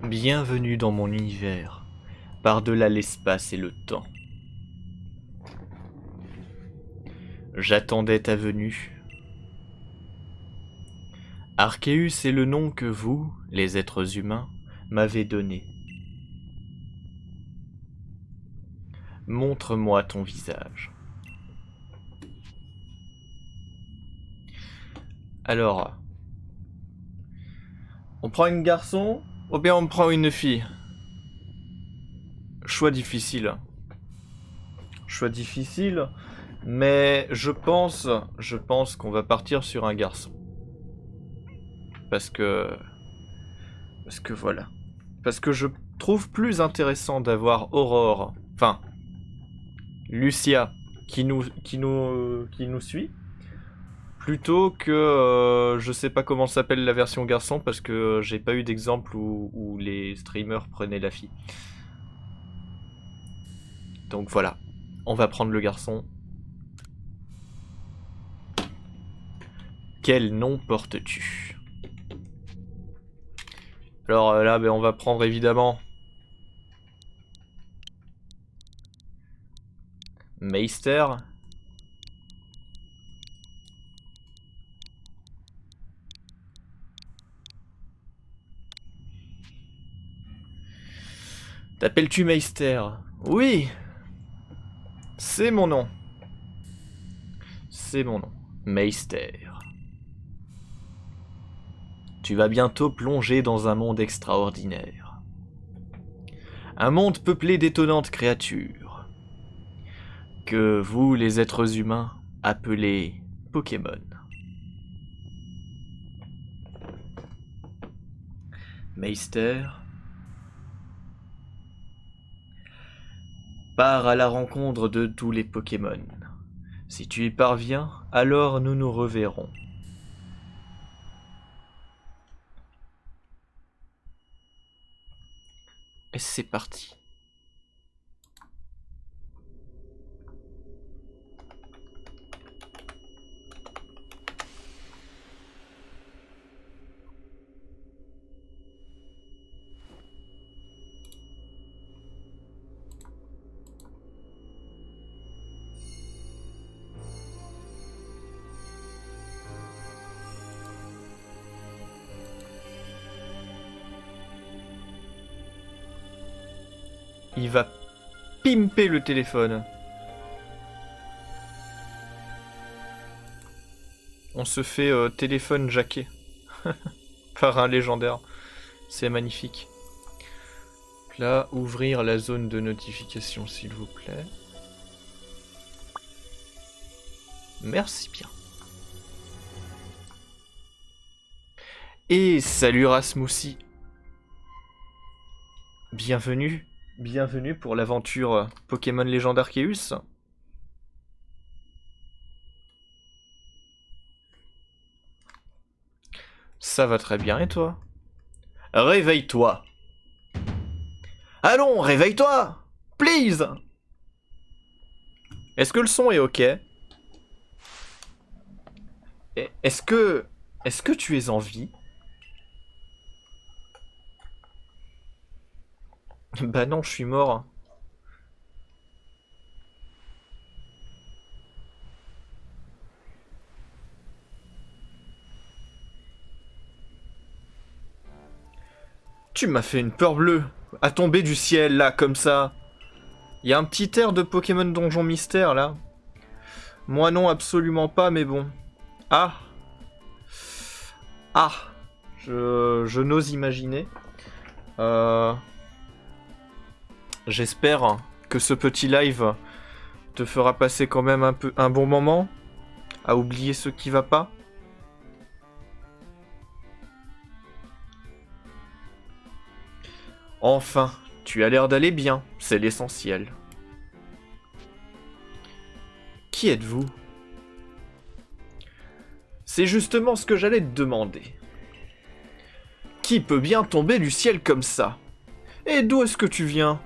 Bienvenue dans mon univers, par-delà l'espace et le temps. J'attendais ta venue. Archéus est le nom que vous, les êtres humains, m'avez donné. Montre-moi ton visage. Alors, on prend un garçon ou bien on prend une fille? Choix difficile. Choix difficile, mais je pense qu'on va partir sur un garçon. Parce que voilà. Parce que je trouve plus intéressant d'avoir Aurore, enfin, Lucia, qui nous suit, plutôt que je sais pas comment s'appelle la version garçon, parce que j'ai pas eu d'exemple où les streamers prenaient la fille. Donc voilà, on va prendre le garçon. Quel nom portes-tu? Alors là, on va prendre évidemment Meister. T'appelles-tu Meister? Oui, c'est mon nom. C'est mon nom. Meister. Tu vas bientôt plonger dans un monde extraordinaire. Un monde peuplé d'étonnantes créatures. Que vous, les êtres humains, appelez Pokémon. Meister part à la rencontre de tous les Pokémon. Si tu y parviens, alors nous nous reverrons. Et c'est parti. Il va pimper le téléphone. On se fait téléphone jacké par un légendaire. C'est magnifique. Là, ouvrir la zone de notification, s'il vous plaît. Merci bien. Et salut Rasmoussi. Bienvenue. Bienvenue pour l'aventure Pokémon Légende Arceus. Ça va très bien et toi? Réveille-toi. Allons, réveille-toi. Please. Est-ce que le son est ok? Est-ce que tu es en vie? Bah non, je suis mort. Tu m'as fait une peur bleue. À tomber du ciel, là, comme ça. Il y a un petit air de Pokémon Donjon Mystère, là. Moi non, absolument pas, mais bon. Ah. Ah. Je n'ose imaginer. J'espère que ce petit live te fera passer quand même un bon moment. À oublier ce qui va pas. Enfin, tu as l'air d'aller bien, c'est l'essentiel. Qui êtes-vous? C'est justement ce que j'allais te demander. Qui peut bien tomber du ciel comme ça? Et d'où est-ce que tu viens?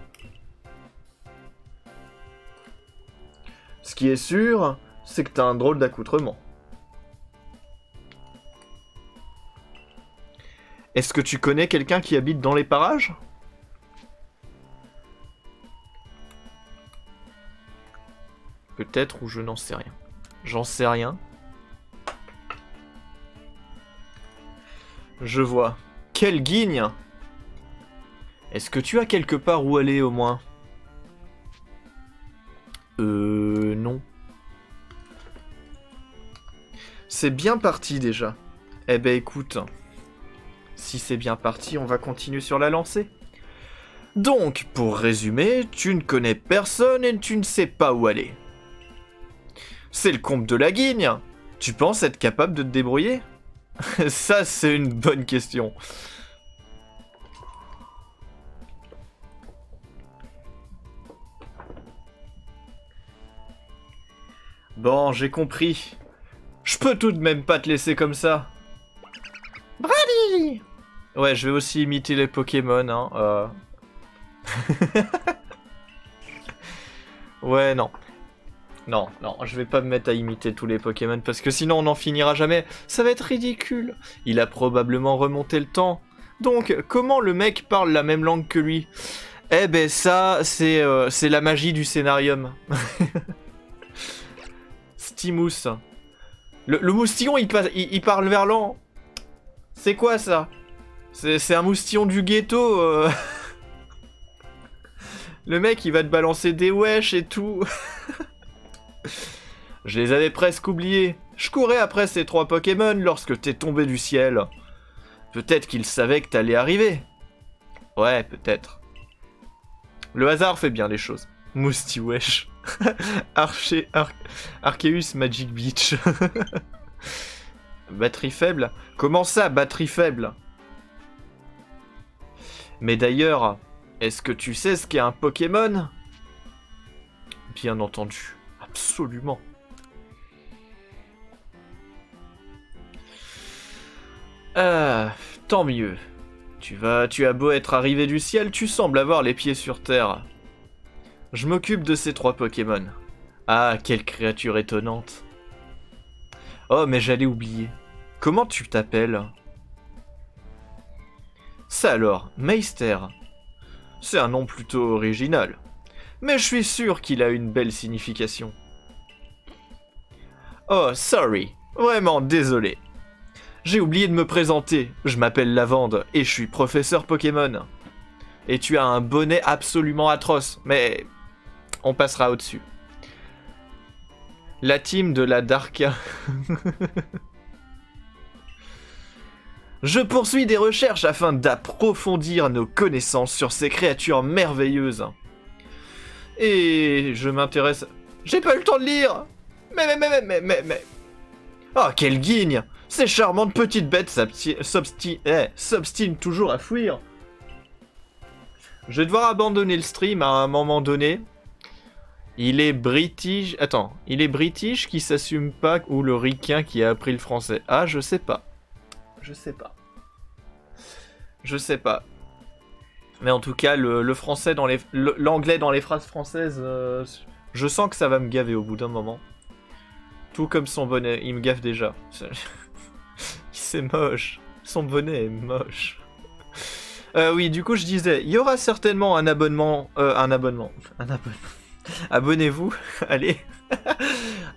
Ce qui est sûr, c'est que t'as un drôle d'accoutrement. Est-ce que tu connais quelqu'un qui habite dans les parages? Peut-être ou je n'en sais rien. J'en sais rien. Je vois. Quelle guigne! Est-ce que tu as quelque part où aller au moins? Non. C'est bien parti déjà. Eh ben écoute, si c'est bien parti, on va continuer sur la lancée. Donc, pour résumer, tu ne connais personne et tu ne sais pas où aller. C'est le comble de la guigne. Tu penses être capable de te débrouiller? Ça, c'est une bonne question. Bon, j'ai compris. Je peux tout de même pas te laisser comme ça. Brady! Ouais, je vais aussi imiter les Pokémon, hein. Ouais, non. Non, je vais pas me mettre à imiter tous les Pokémon parce que sinon on n'en finira jamais. Ça va être ridicule. Il a probablement remonté le temps. Donc, comment le mec parle la même langue que lui? Eh ben ça, c'est la magie du scénarium. Stimous. Le moustillon, il parle verlan. C'est quoi ça? C'est un moustillon du ghetto. Le mec, il va te balancer des wesh et tout. Je les avais presque oubliés. Je courais après ces 3 Pokémon lorsque t'es tombé du ciel. Peut-être qu'ils savaient que t'allais arriver. Ouais, peut-être. Le hasard fait bien les choses. Mousti-wesh. Arceus Magic Beach. Batterie faible? Comment ça, batterie faible? Mais d'ailleurs, est-ce que tu sais ce qu'est un Pokémon? Bien entendu. Absolument. Ah, tant mieux. Tu as beau être arrivé du ciel, tu sembles avoir les pieds sur terre. Je m'occupe de ces 3 Pokémon. Ah, quelle créature étonnante. Oh, mais j'allais oublier. Comment tu t'appelles? Ça alors, Meister. C'est un nom plutôt original. Mais je suis sûr qu'il a une belle signification. Oh, sorry. Vraiment désolé. J'ai oublié de me présenter. Je m'appelle Lavande et je suis professeur Pokémon. Et tu as un bonnet absolument atroce, mais on passera au-dessus. La team de la Darka. Je poursuis des recherches afin d'approfondir nos connaissances sur ces créatures merveilleuses. Et je m'intéresse... J'ai pas eu le temps de lire. Mais... Oh, quelle guigne! Ces charmantes petites bêtes s'obstinent toujours à fuir. Je vais devoir abandonner le stream à un moment donné. Il est british... Attends, il est british qui s'assume pas ou le ricain qui a appris le français? Ah, je sais pas. Je sais pas. Mais en tout cas, le français dans l'anglais dans les phrases françaises, je sens que ça va me gaver au bout d'un moment. Tout comme son bonnet, il me gaffe déjà. C'est moche. Son bonnet est moche. Oui, du coup, je disais, il y aura certainement un abonnement. Abonnez-vous, allez.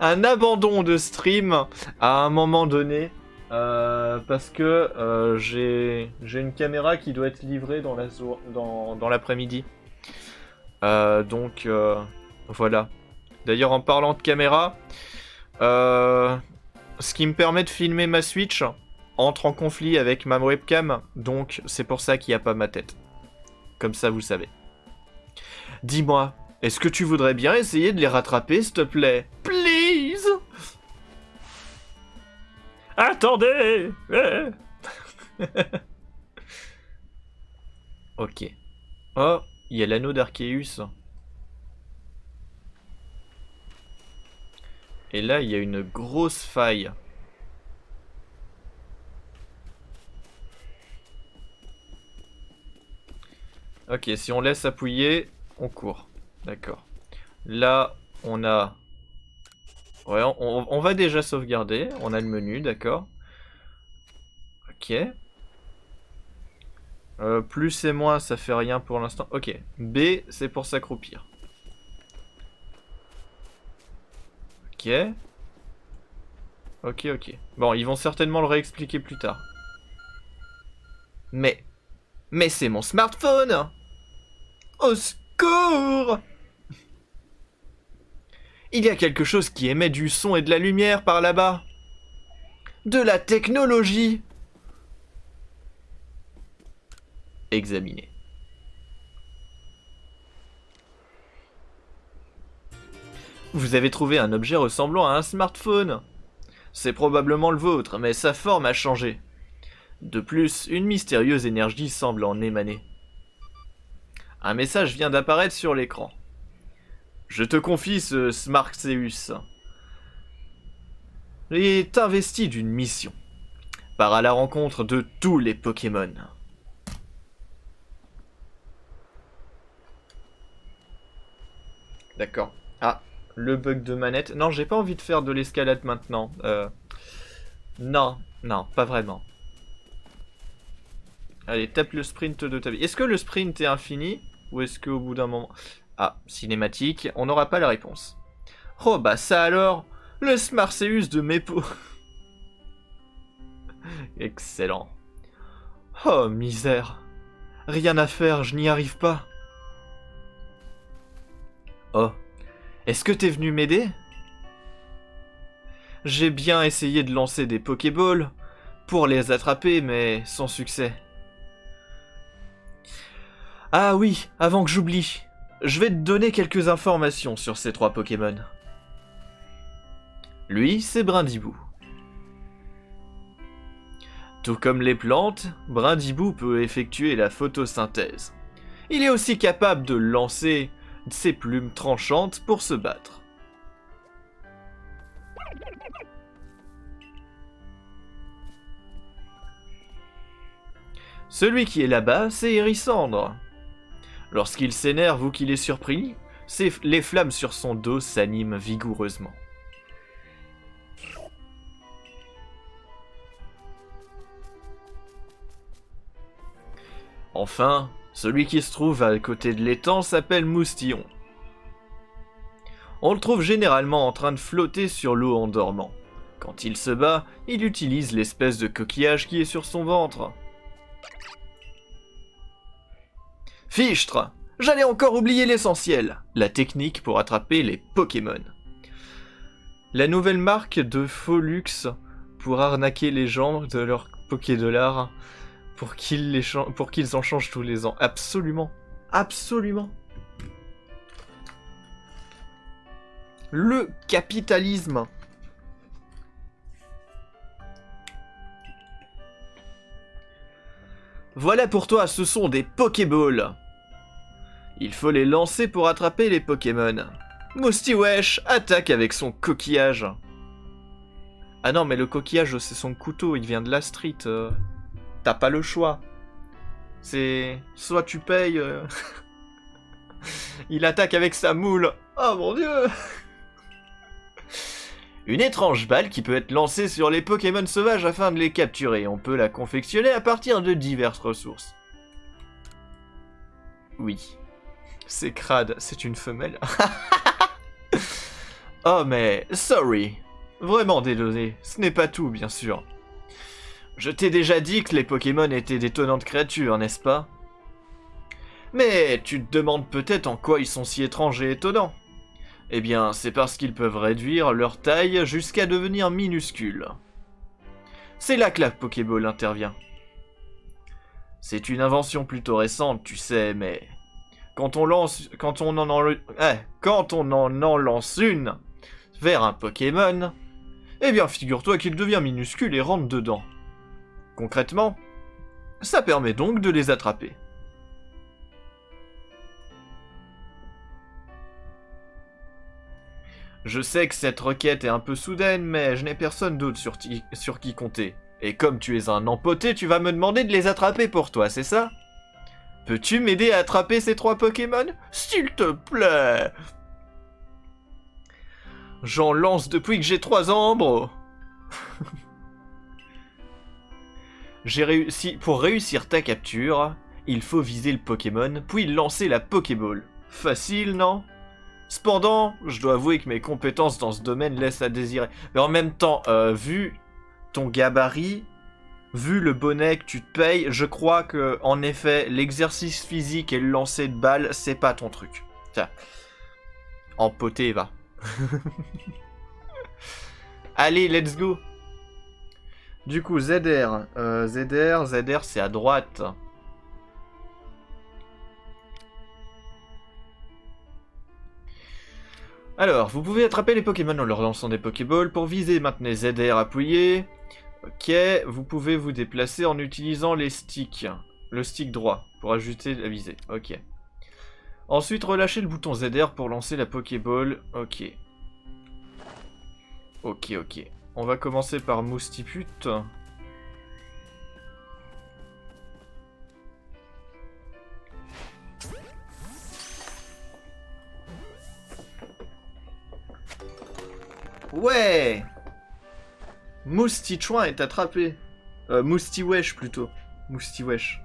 Un abandon de stream à un moment donné. Parce que j'ai une caméra qui doit être livrée dans l'après-midi. Donc, voilà. D'ailleurs, en parlant de caméra, ce qui me permet de filmer ma Switch entre en conflit avec ma webcam, donc c'est pour ça qu'il n'y a pas ma tête. Comme ça, vous savez. Dis-moi, est-ce que tu voudrais bien essayer de les rattraper, s'il te plaît? Please! Attendez! Ok. Oh, il y a l'anneau d'Arceus. Et là, il y a une grosse faille. Ok, si on laisse appuyer, on court. D'accord. Là, on a... Ouais, on va déjà sauvegarder. On a le menu, d'accord. Ok. Plus et moins, ça fait rien pour l'instant. Ok. B, c'est pour s'accroupir. Ok. Ok, ok. Bon, ils vont certainement le réexpliquer plus tard. Mais c'est mon smartphone! Au secours! Il y a quelque chose qui émet du son et de la lumière par là-bas. De la technologie. Examiner. Vous avez trouvé un objet ressemblant à un smartphone. C'est probablement le vôtre, mais sa forme a changé. De plus, une mystérieuse énergie semble en émaner. Un message vient d'apparaître sur l'écran. Je te confie ce Smartseus. Il est investi d'une mission. Part à la rencontre de tous les Pokémon. D'accord. Ah, le bug de manette. Non, j'ai pas envie de faire de l'escalade maintenant. Non, pas vraiment. Allez, tape le sprint de ta vie. Est-ce que le sprint est infini? Ou est-ce qu'au bout d'un moment... Ah, cinématique, on n'aura pas la réponse. Oh bah ça alors, le Smartseus de Mepo. Excellent. Oh misère. Rien à faire, je n'y arrive pas. Oh, est-ce que t'es venu m'aider? J'ai bien essayé de lancer des Pokéballs pour les attraper, mais sans succès. Ah oui, avant que j'oublie, je vais te donner quelques informations sur ces 3 Pokémon. Lui, c'est Brindibou. Tout comme les plantes, Brindibou peut effectuer la photosynthèse. Il est aussi capable de lancer ses plumes tranchantes pour se battre. Celui qui est là-bas, c'est Hérissandre. Lorsqu'il s'énerve ou qu'il est surpris, les flammes sur son dos s'animent vigoureusement. Enfin, celui qui se trouve à côté de l'étang s'appelle Moustillon. On le trouve généralement en train de flotter sur l'eau en dormant. Quand il se bat, il utilise l'espèce de coquillage qui est sur son ventre. Fichtre! J'allais encore oublier l'essentiel, la technique pour attraper les Pokémon. La nouvelle marque de Follux pour arnaquer les gens de leurs Pokédollars pour qu'ils en changent tous les ans. Absolument. Absolument. Le capitalisme. Voilà pour toi, ce sont des Pokéballs. Il faut les lancer pour attraper les Pokémon. Moustiwesh attaque avec son coquillage. Ah non, mais le coquillage, c'est son couteau, il vient de la street. T'as pas le choix. C'est... Soit tu payes... Il attaque avec sa moule. Oh mon dieu. Une étrange balle qui peut être lancée sur les Pokémon sauvages afin de les capturer. On peut la confectionner à partir de diverses ressources. Oui. C'est crade, c'est une femelle. Oh mais... Sorry. Vraiment désolé. Ce n'est pas tout, bien sûr. Je t'ai déjà dit que les Pokémon étaient d'étonnantes créatures, n'est-ce pas? Mais tu te demandes peut-être en quoi ils sont si étranges et étonnants. Eh bien, c'est parce qu'ils peuvent réduire leur taille jusqu'à devenir minuscules. C'est là que la Pokéball intervient. C'est une invention plutôt récente, tu sais, mais... Quand on en lance une vers un Pokémon, eh bien figure-toi qu'il devient minuscule et rentre dedans. Concrètement, ça permet donc de les attraper. Je sais que cette requête est un peu soudaine, mais je n'ai personne d'autre sur qui compter. Et comme tu es un empoté, tu vas me demander de les attraper pour toi, c'est ça? Peux-tu m'aider à attraper ces 3 Pokémon? S'il te plaît! J'en lance depuis que j'ai 3 ans, bro! Pour réussir ta capture, Il faut viser le Pokémon, puis lancer la Pokéball. Facile, non? Cependant, je dois avouer que mes compétences dans ce domaine laissent à désirer. Mais en même temps, vu ton gabarit, vu le bonnet que tu te payes, je crois que, en effet, l'exercice physique et le lancer de balles, c'est pas ton truc. Tiens. Empoté, va. Allez, let's go. Du coup, ZR. ZR, c'est à droite. Alors, vous pouvez attraper les Pokémon en leur lançant des Pokéballs. Pour viser, maintenez ZR appuyé. Ok, vous pouvez vous déplacer en utilisant les sticks. Le stick droit, pour ajuster la visée. Ok. Ensuite, relâchez le bouton ZR pour lancer la Pokéball. Ok. Ok. On va commencer par Moustiput. Ouais! Moustichouin est attrapé. Moustiwesh plutôt. Moustiwesh.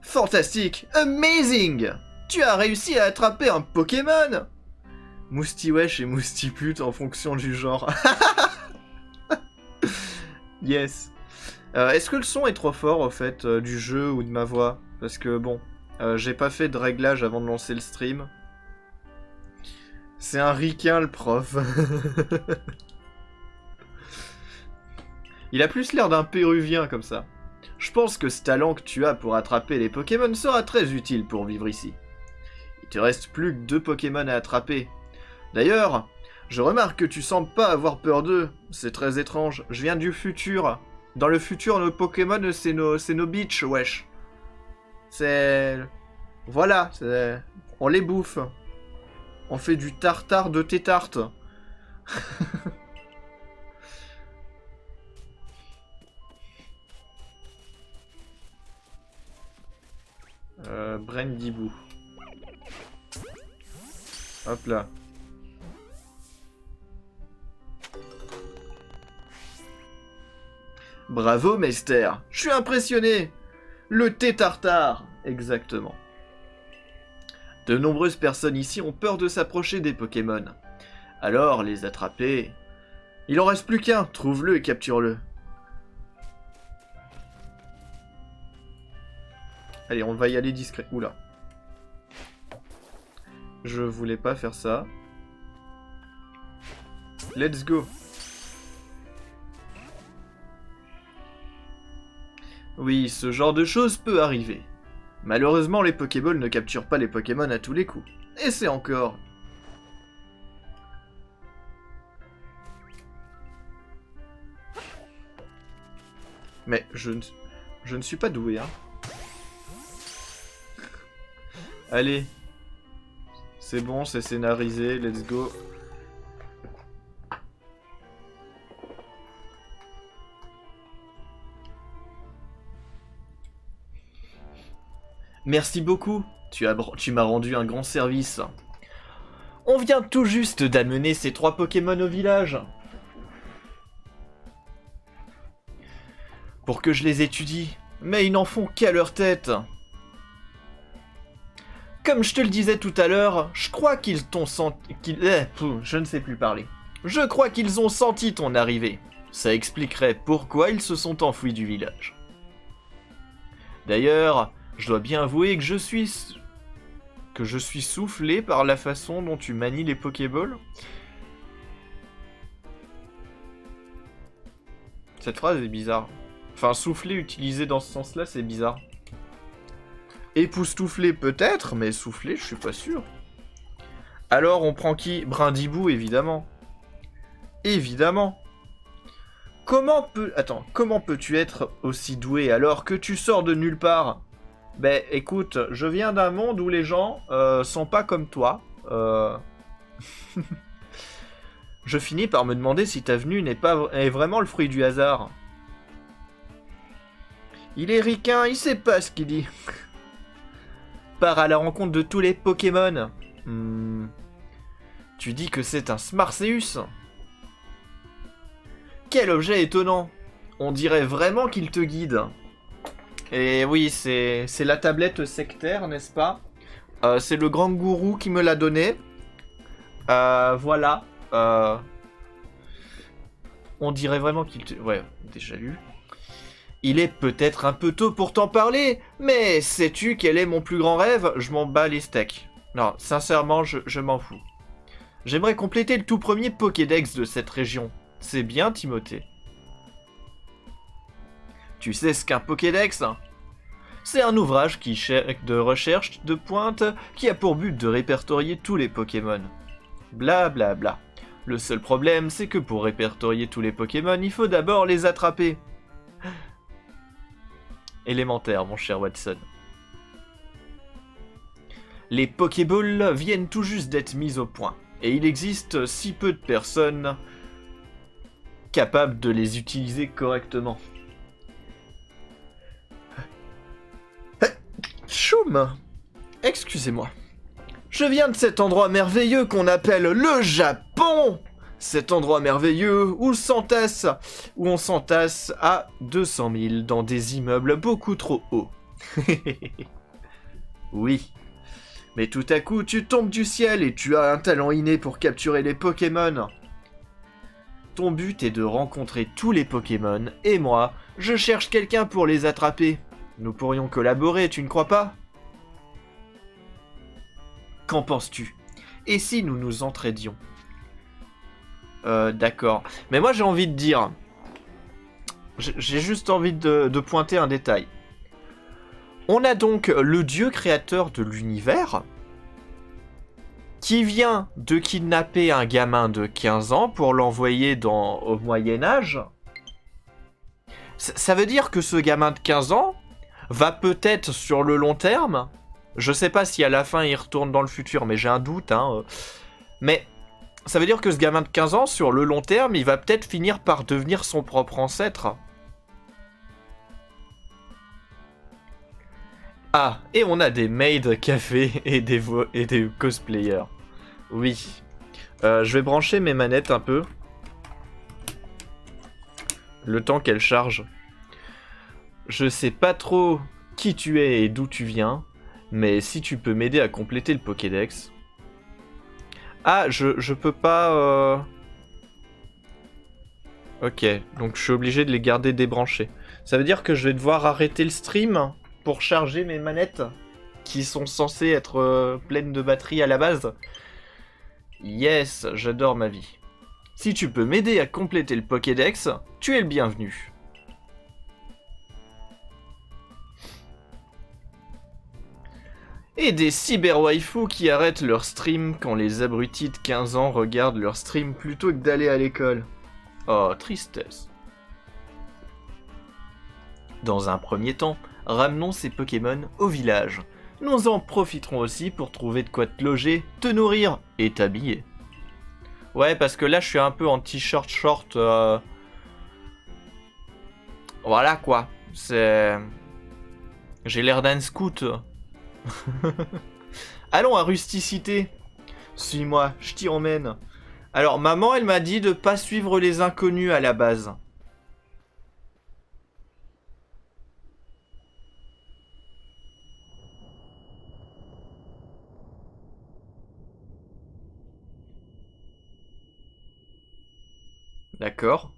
Fantastique! Amazing! Tu as réussi à attraper un Pokémon! Moustiwesh et Moustiput en fonction du genre. Yes. Est-ce que le son est trop fort, au fait, du jeu ou de ma voix? Parce que, bon, j'ai pas fait de réglage avant de lancer le stream. C'est un ricain, le prof. Il a plus l'air d'un péruvien, comme ça. Je pense que ce talent que tu as pour attraper les Pokémon sera très utile pour vivre ici. Il te reste plus que 2 Pokémon à attraper. D'ailleurs, je remarque que tu sembles pas avoir peur d'eux. C'est très étrange. Je viens du futur. Dans le futur, nos Pokémon, c'est nos bitches, wesh. C'est... Voilà, on les bouffe. On fait du tartare de tes tartes. Brandibou. Hop là. Bravo, Mester. Je suis impressionné. Le thé tartare. Exactement. De nombreuses personnes ici ont peur de s'approcher des Pokémon. Alors, les attraper... Il en reste plus qu'un. Trouve-le et capture-le. Allez, on va y aller discret. Oula. Je voulais pas faire ça. Let's go. Oui, ce genre de choses peut arriver. Malheureusement, les Pokéballs ne capturent pas les Pokémon à tous les coups. Et c'est encore... Mais je ne suis pas doué, hein. Allez. C'est bon, c'est scénarisé, let's go. Merci beaucoup, tu m'as rendu un grand service. On vient tout juste d'amener ces 3 Pokémon au village. Pour que je les étudie, mais ils n'en font qu'à leur tête. Comme je te le disais tout à l'heure, je crois qu'ils t'ont senti... je ne sais plus parler. Je crois qu'ils ont senti ton arrivée. Ça expliquerait pourquoi ils se sont enfuis du village. D'ailleurs, je dois bien avouer que je suis soufflé par la façon dont tu manies les Pokéballs. Cette phrase est bizarre. Enfin, souffler utilisé dans ce sens-là, c'est bizarre. Époustoufler peut-être, mais souffler, je suis pas sûr. Alors, on prend qui? Brindibou, évidemment. Évidemment. Comment peux-tu être aussi doué alors que tu sors de nulle part? Ben, écoute, je viens d'un monde où les gens sont pas comme toi. Je finis par me demander si ta venue est vraiment le fruit du hasard. Il est ricain, il sait pas ce qu'il dit. Part à la rencontre de tous les Pokémon. Tu dis que c'est un Smarseus? Quel objet étonnant! On dirait vraiment qu'il te guide. Et oui, c'est la tablette sectaire, n'est-ce pas? C'est le grand gourou qui me l'a donné. Voilà. On dirait vraiment qu'il te... Ouais, déjà lu. Il est peut-être un peu tôt pour t'en parler, mais sais-tu quel est mon plus grand rêve? Je m'en bats les steaks. Non, sincèrement, je m'en fous. J'aimerais compléter le tout premier Pokédex de cette région. C'est bien, Timothée. Tu sais ce qu'un Pokédex? C'est un ouvrage de recherche de pointe qui a pour but de répertorier tous les Pokémon. Bla bla bla. Le seul problème, c'est que pour répertorier tous les Pokémon, il faut d'abord les attraper. Élémentaire, mon cher Watson. Les Pokéballs viennent tout juste d'être mis au point, et il existe si peu de personnes capables de les utiliser correctement. Choum! Excusez-moi. Je viens de cet endroit merveilleux qu'on appelle le Japon! Cet endroit merveilleux où on s'entasse à 200 000 dans des immeubles beaucoup trop hauts. Oui. Mais tout à coup, tu tombes du ciel et tu as un talent inné pour capturer les Pokémon. Ton but est de rencontrer tous les Pokémon, et moi, je cherche quelqu'un pour les attraper. Nous pourrions collaborer, tu ne crois pas? Qu'en penses-tu? Et si nous nous entraidions? D'accord. Mais moi j'ai envie de dire... J'ai juste envie de pointer un détail. On a donc le dieu créateur de l'univers qui vient de kidnapper un gamin de 15 ans pour l'envoyer au Moyen-Âge. Ça veut dire que ce gamin de 15 ans va peut-être sur le long terme, je sais pas si à la fin il retourne dans le futur, mais j'ai un doute, mais ça veut dire que ce gamin de 15 ans, sur le long terme, il va peut-être finir par devenir son propre ancêtre. Ah, et on a des maids café et des cosplayers. Oui. Je vais brancher mes manettes un peu. Le temps qu'elles chargent. Je sais pas trop qui tu es et d'où tu viens, mais si tu peux m'aider à compléter le Pokédex... Ah, je peux pas... Ok, donc je suis obligé de les garder débranchés. Ça veut dire que je vais devoir arrêter le stream pour charger mes manettes qui sont censées être pleines de batterie à la base. Yes, j'adore ma vie. Si tu peux m'aider à compléter le Pokédex, tu es le bienvenu. Et des cyber-waifus qui arrêtent leur stream quand les abrutis de 15 ans regardent leur stream plutôt que d'aller à l'école. Oh, tristesse. Dans un premier temps, ramenons ces Pokémon au village. Nous en profiterons aussi pour trouver de quoi te loger, te nourrir et t'habiller. Ouais, parce que là, je suis un peu en t-shirt short. Voilà, quoi. C'est... J'ai l'air d'un scout. Allons à Rusticité. Suis-moi, je t'y emmène. Alors, maman, elle m'a dit de pas suivre les inconnus à la base. D'accord.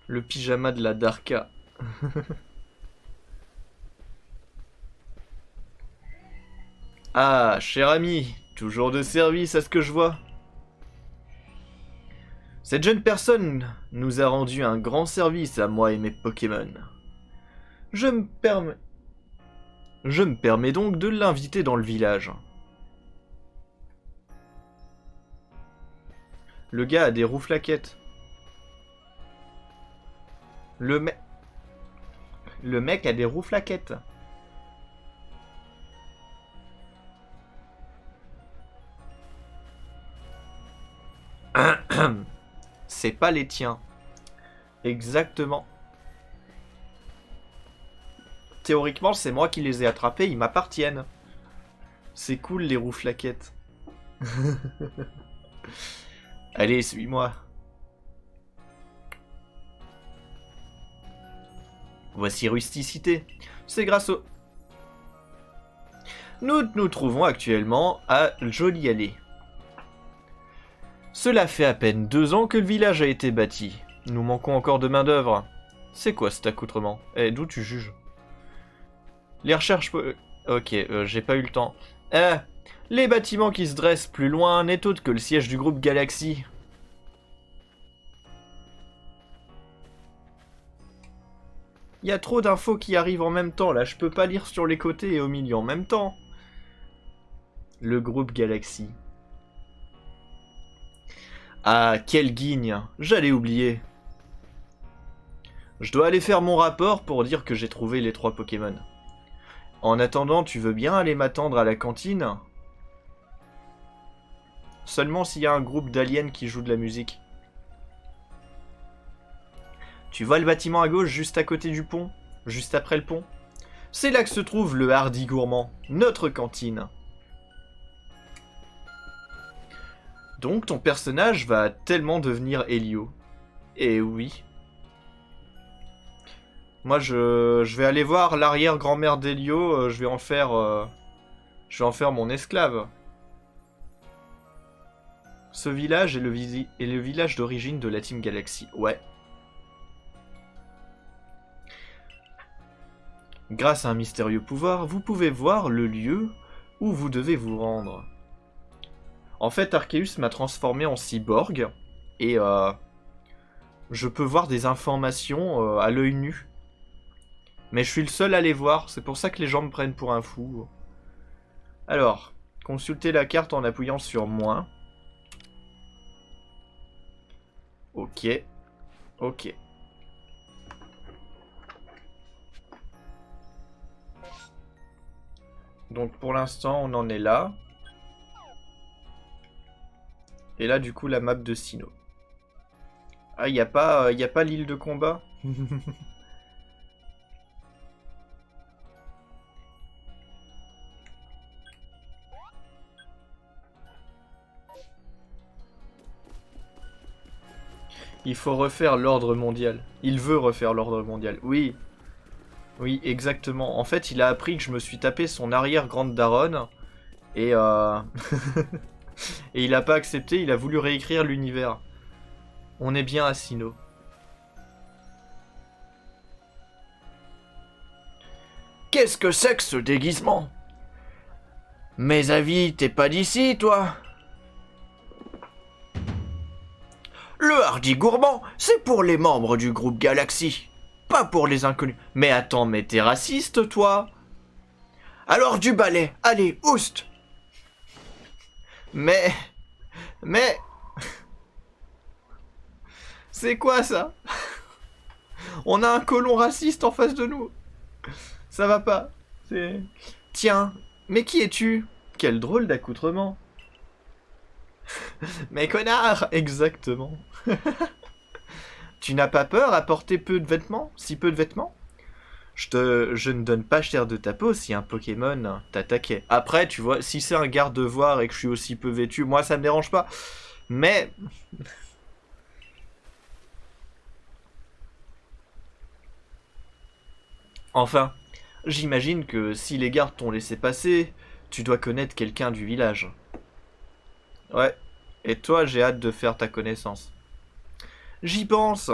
Le pyjama de la Darka. Ah, cher ami, toujours de service à ce que je vois. Cette jeune personne nous a rendu un grand service à moi et mes Pokémon. Je me permets donc de l'inviter dans le village. Le gars a des rouflaquettes. Le mec a des rouflaquettes. C'est pas les tiens. Exactement. Théoriquement, c'est moi qui les ai attrapés, ils m'appartiennent. C'est cool les rouflaquettes. Allez, suis-moi. Voici rusticité. C'est grâce au... Nous nous trouvons actuellement à Jolie Allée. Cela fait à peine 2 ans que le village a été bâti. Nous manquons encore de main d'œuvre. C'est quoi cet accoutrement? Eh, d'où tu juges? Les recherches... Ok, j'ai pas eu le temps. Les bâtiments qui se dressent plus loin n'est autre que le siège du groupe Galaxy. Il y a trop d'infos qui arrivent en même temps, là, je peux pas lire sur les côtés et au milieu en même temps. Le groupe Galaxy. Ah, quel guigne, j'allais oublier. Je dois aller faire mon rapport pour dire que j'ai trouvé les 3 Pokémon. En attendant, tu veux bien aller m'attendre à la cantine? Seulement s'il y a un groupe d'aliens qui joue de la musique. Tu vois le bâtiment à gauche, juste à côté du pont? Juste après le pont? C'est là que se trouve le Hardy Gourmand, notre cantine. Donc ton personnage va tellement devenir Helio. Et oui. Moi je vais aller voir l'arrière-grand-mère d'Helio, je vais en faire mon esclave. Ce village est le village d'origine de la Team Galaxy. Ouais. Grâce à un mystérieux pouvoir, vous pouvez voir le lieu où vous devez vous rendre. En fait, Arceus m'a transformé en cyborg et je peux voir des informations à l'œil nu. Mais je suis le seul à les voir, c'est pour ça que les gens me prennent pour un fou. Alors, consultez la carte en appuyant sur moins. Ok. Ok. Donc pour l'instant, on en est là. Et là, du coup, la map de Sinnoh. Ah, y a pas l'île de combat? Il faut refaire l'ordre mondial. Il veut refaire l'ordre mondial. Oui. Oui, exactement. En fait, il a appris que je me suis tapé son arrière-grande daronne. Et et il a pas accepté, il a voulu réécrire l'univers. On est bien à Sinnoh. Qu'est-ce que c'est que ce déguisement? Mes avis, t'es pas d'ici, toi? Le Hardy Gourmand, c'est pour les membres du groupe Galaxy. Pas pour les inconnus. Mais attends, mais t'es raciste, toi? Alors du balai, allez, oust! Mais... C'est quoi ça? On a un colon raciste en face de nous. Ça va pas. C'est... Tiens, mais qui es-tu? Quel drôle d'accoutrement. Mais connard! Exactement. Tu n'as pas peur à porter peu de vêtements? Si peu de vêtements? Je ne donne pas cher de ta peau si un Pokémon t'attaquait. Après, tu vois, si c'est un garde-devoir et que je suis aussi peu vêtu, moi ça me dérange pas. Mais... Enfin, j'imagine que si les gardes t'ont laissé passer, tu dois connaître quelqu'un du village. Ouais. Et toi, j'ai hâte de faire ta connaissance. J'y pense.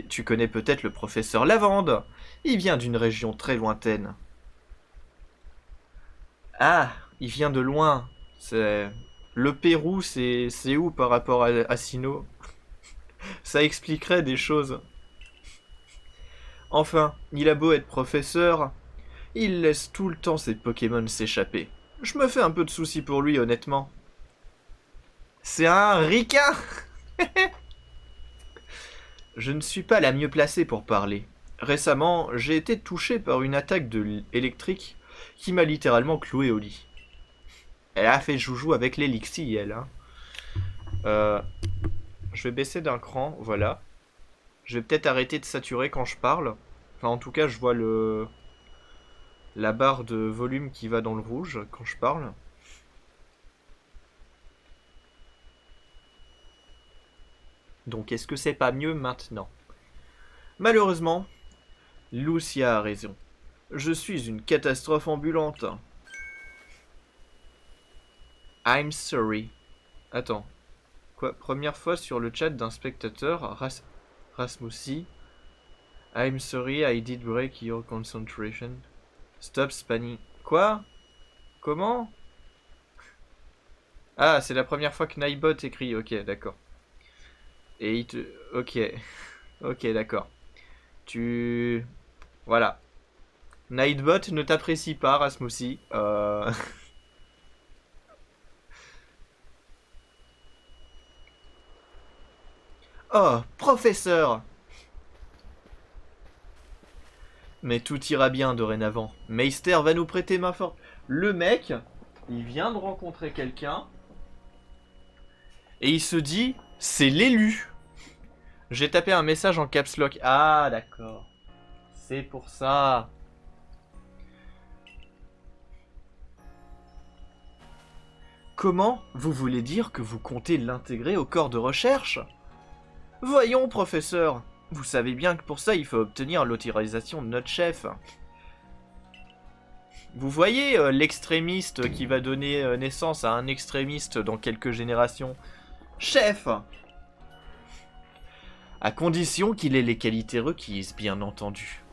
Tu connais peut-être le professeur Lavande. Il vient d'une région très lointaine. Ah, il vient de loin. C'est... Le Pérou, c'est où par rapport à Sinnoh? Ça expliquerait des choses. Enfin, il a beau être professeur, il laisse tout le temps ses Pokémon s'échapper. Je me fais un peu de soucis pour lui, honnêtement. C'est un ricain. Je ne suis pas la mieux placée pour parler. Récemment, j'ai été touché par une attaque électrique qui m'a littéralement cloué au lit. Elle a fait joujou avec l'élixir, elle. Hein. Je vais baisser d'un cran, voilà. Je vais peut-être arrêter de saturer quand je parle. Enfin, en tout cas, je vois la barre de volume qui va dans le rouge quand je parle. Donc, est-ce que c'est pas mieux maintenant? Malheureusement, Lucia a raison. Je suis une catastrophe ambulante. I'm sorry. Attends. Quoi? Première fois sur le chat d'un spectateur, Rasmusi. I'm sorry, I did break your concentration. Stop spanning. Quoi? Comment? Ah, c'est la première fois que Nightbot écrit. Ok, d'accord. Et il te... Ok. Ok, d'accord. Tu... Voilà. Nightbot ne t'apprécie pas, Rasmusi. Oh, professeur! Mais tout ira bien dorénavant. Meister va nous prêter main forte. Le mec, il vient de rencontrer quelqu'un. Et il se dit, c'est l'élu. J'ai tapé un message en caps lock. Ah, d'accord. C'est pour ça. Comment vous voulez dire que vous comptez l'intégrer au corps de recherche? Voyons, professeur. Vous savez bien que pour ça, il faut obtenir l'autorisation de notre chef. Vous voyez l'extrémiste qui va donner naissance à un extrémiste dans quelques générations. Chef! À condition qu'il ait les qualités requises, bien entendu.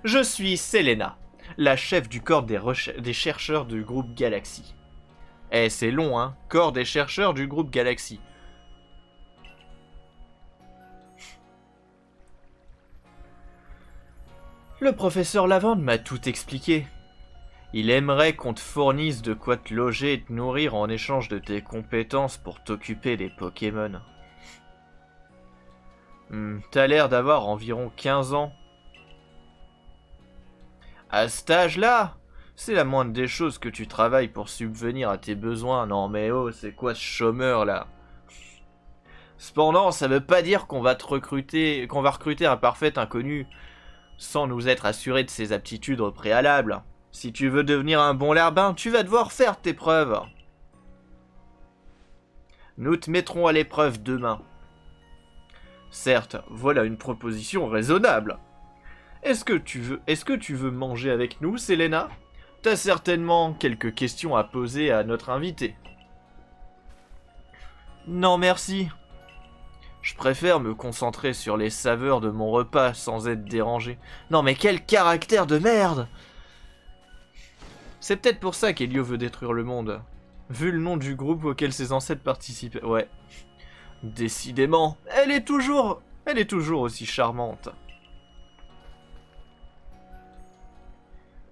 Je suis Selena, la chef du corps des chercheurs du groupe Galaxy. Eh, c'est long, hein? Corps des chercheurs du groupe Galaxy. Le professeur Lavande m'a tout expliqué. Il aimerait qu'on te fournisse de quoi te loger et te nourrir en échange de tes compétences pour t'occuper des Pokémon. T'as l'air d'avoir environ 15 ans. À cet âge-là, c'est la moindre des choses que tu travailles pour subvenir à tes besoins. Non mais oh, c'est quoi ce chômeur là? Cependant, ça veut pas dire qu'on va recruter un parfait inconnu sans nous être assuré de ses aptitudes au préalable. Si tu veux devenir un bon larbin, tu vas devoir faire tes preuves. Nous te mettrons à l'épreuve demain. Certes, voilà une proposition raisonnable. Est-ce que tu veux manger avec nous, Selena? T'as certainement quelques questions à poser à notre invité. Non, merci. Je préfère me concentrer sur les saveurs de mon repas sans être dérangé. Non mais quel caractère de merde! C'est peut-être pour ça qu'Elio veut détruire le monde. Vu le nom du groupe auquel ses ancêtres participaient. Ouais. Décidément, elle est toujours aussi charmante.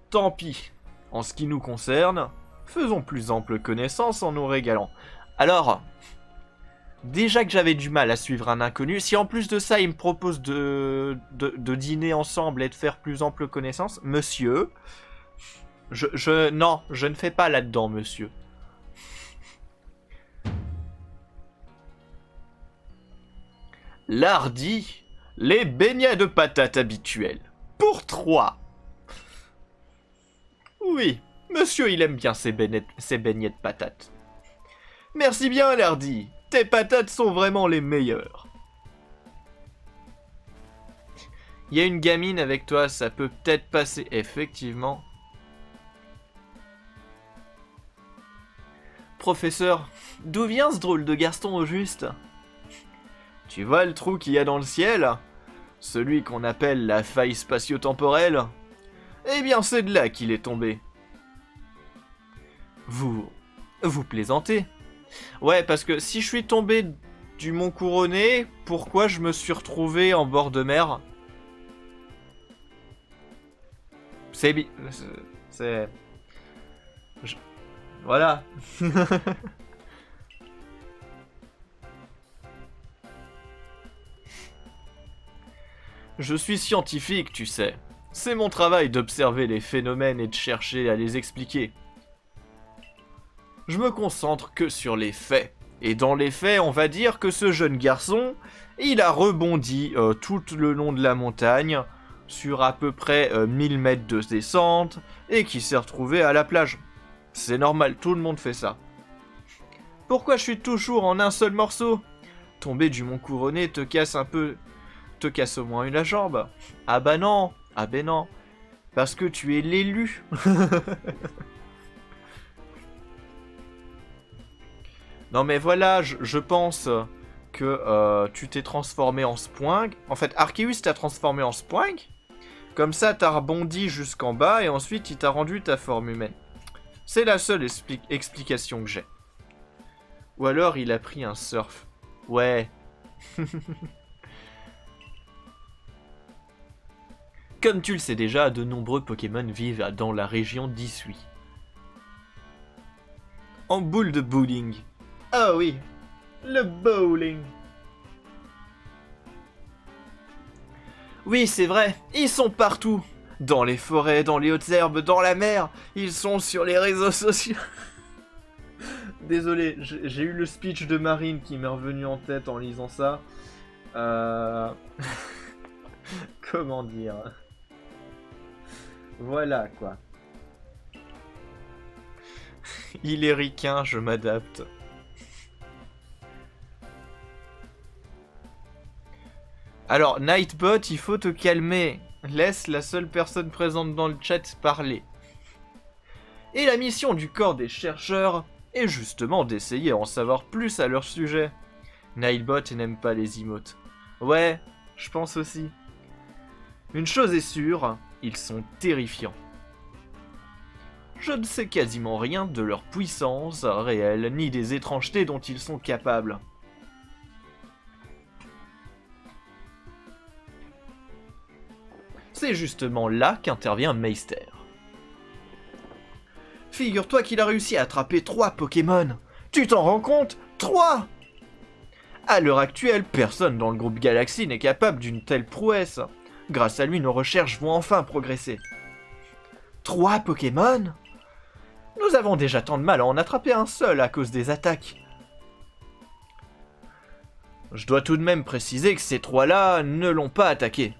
Tant pis. En ce qui nous concerne, faisons plus ample connaissance en nous régalant. Alors, déjà que j'avais du mal à suivre un inconnu, si en plus de ça il me propose de dîner ensemble et de faire plus ample connaissance, monsieur, non, je ne fais pas là-dedans, monsieur. Lardi, les beignets de patates habituels. Pour 3. Oui, monsieur, il aime bien ses beignets de patates. Merci bien, Lardi. Tes patates sont vraiment les meilleures. Il y a une gamine avec toi, ça peut peut-être passer, effectivement. Professeur, d'où vient ce drôle de garçon au juste? Tu vois le trou qu'il y a dans le ciel? Celui qu'on appelle la faille spatio-temporelle? Eh bien, c'est de là qu'il est tombé. Vous plaisantez? Ouais, parce que si je suis tombé du Mont Couronné, pourquoi je me suis retrouvé en bord de mer? Voilà. Je suis scientifique, tu sais. C'est mon travail d'observer les phénomènes et de chercher à les expliquer. Je me concentre que sur les faits. Et dans les faits, on va dire que ce jeune garçon, il a rebondi tout le long de la montagne, sur à peu près 1000 mètres de descente, et qui s'est retrouvé à la plage. C'est normal, tout le monde fait ça. Pourquoi je suis toujours en un seul morceau? Tomber du Mont Couronné te casse au moins la jambe. Ah bah non, Ah ben non. Parce que tu es l'élu. Non mais voilà, je pense que tu t'es transformé en Spoing. En fait, Arceus t'a transformé en Spoing. Comme ça, t'as rebondi jusqu'en bas et ensuite il t'a rendu ta forme humaine. C'est la seule explication que j'ai. Ou alors il a pris un surf. Ouais. Comme tu le sais déjà, de nombreux Pokémon vivent dans la région d'Isui. En boule de bowling. Ah oui, le bowling. Oui, c'est vrai, ils sont partout. Dans les forêts, dans les hautes herbes, dans la mer. Ils sont sur les réseaux sociaux. Désolé, j'ai eu le speech de Marine qui m'est revenu en tête en lisant ça. Comment dire? Voilà, quoi. Il est ricain, je m'adapte. Alors, Nightbot, il faut te calmer. Laisse la seule personne présente dans le chat parler. Et la mission du corps des chercheurs est justement d'essayer d'en savoir plus à leur sujet. Nightbot n'aime pas les emotes. Ouais, je pense aussi. Une chose est sûre, ils sont terrifiants. Je ne sais quasiment rien de leur puissance réelle, ni des étrangetés dont ils sont capables. C'est justement là qu'intervient Meister. Figure-toi qu'il a réussi à attraper 3 Pokémon. Tu t'en rends compte? 3! À l'heure actuelle, personne dans le groupe Galaxy n'est capable d'une telle prouesse. Grâce à lui, nos recherches vont enfin progresser. 3 Pokémon? Nous avons déjà tant de mal à en attraper un seul à cause des attaques. Je dois tout de même préciser que ces 3-là ne l'ont pas attaqué.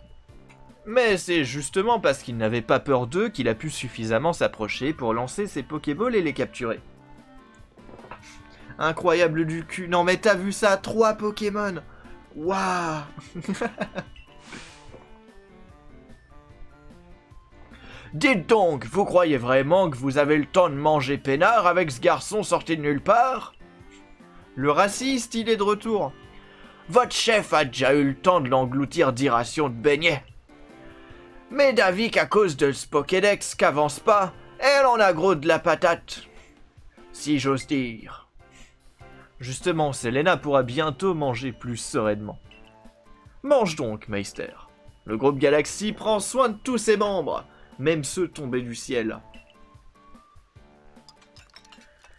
Mais c'est justement parce qu'il n'avait pas peur d'eux qu'il a pu suffisamment s'approcher pour lancer ses Pokéballs et les capturer. Incroyable du cul. Non mais t'as vu ça? 3 Pokémon. Waouh. Dites donc, vous croyez vraiment que vous avez le temps de manger peinard avec ce garçon sorti de nulle part? Le raciste, il est de retour. Votre chef a déjà eu le temps de l'engloutir 10 rations de beignets. Mais d'avis qu'à cause de ce Pokédex qu'avance pas, elle en a gros de la patate. Si j'ose dire. Justement, Selena pourra bientôt manger plus sereinement. Mange donc, Meister. Le groupe Galaxy prend soin de tous ses membres, même ceux tombés du ciel.